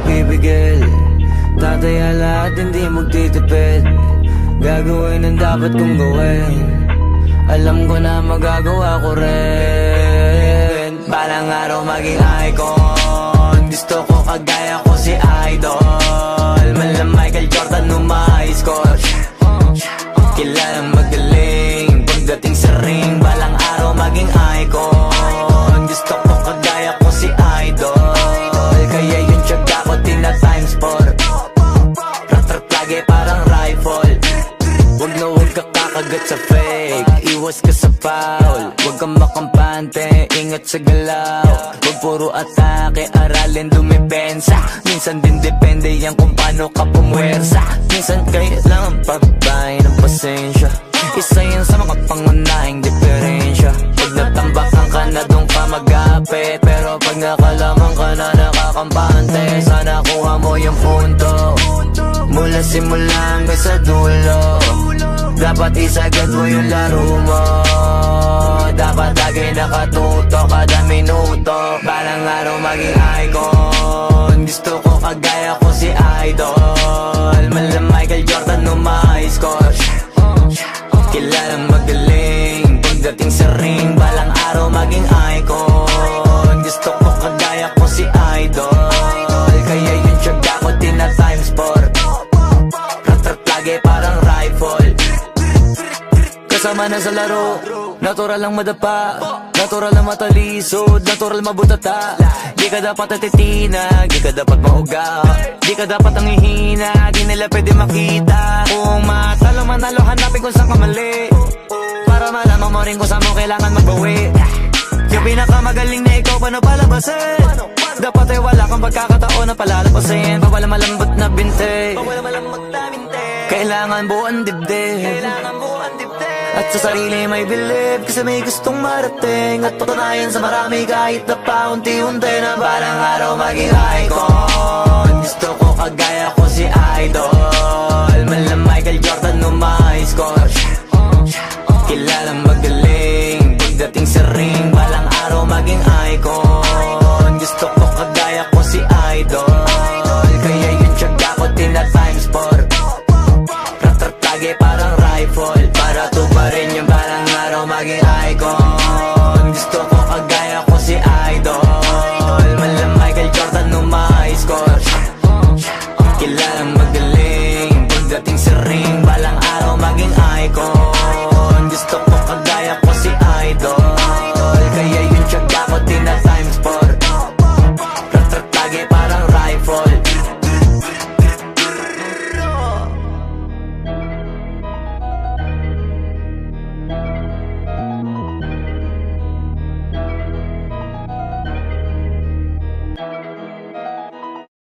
magpipigil. Tataya lahat, hindi magtitipid. Gagawin ang dapat kong gawin. Alam ko na magagawa ko rin. Balang araw maging icon. Gusto ko kagaya ko si Idol. Mala Michael Jordan umahis ko. Kilalang magaling pagdating sa ring. Balang araw maging icon. Gusto ko kagaya ko si Idol. Kaya yung tiyaga ko tina times 4. Rat-rat lagi parang rifle. Huwag na huwag ka kakagat sa fake. Iwas ka sa foul. Huwag kang makampante, ingat sa galaw. Huwag puro atake, aralin dumipensa. Minsan din depende yan kung paano ka pumwersa. Minsan kailangan pagbay ng pasensya. Isa yan sa mga pangunahing diferensya. Pag natambakan ka na doon ka mag-apit. Pero pag nakalaman ka na nakakampante, sana kuha mo yung punto. Mula simula hanggang sa dulo. Dapat isagad mo yung laro mo. Dapat lagi nakatuto kada minuto. Balang araw maging icon. Gusto ko kagaya ko si Idol. Mala Michael Jordan umahis ko. Kilalang magaling pagdating sa ring. Balang araw maging icon. Gusto ko kagaya ko si Idol. Kaya yung tiyaga ko tina times 4. Rat-rat lagi parang rifle. Kasama na sa laro, natural lang madapa, natural lang matalisod, natural mabutata. Di ka dapat atitina, di ka dapat mauga, di ka dapat ang ihina, di nila pwede makita. Kung matalo manalo, hanapin kung saan ka mali, para malaman mo rin kung saan mo kailangan magbawi. Yung pinakamagaling na ikaw, paano palabasin? Dapat ay wala kang pagkakataon na palalapasin. Bawala malambot na binte, kailangan buuan dibdib. At sa sarili may believe, kasi may gustong marating. At patunayan sa marami kahit na paunti-unti na balang araw maging icon. Gusto ko kagaya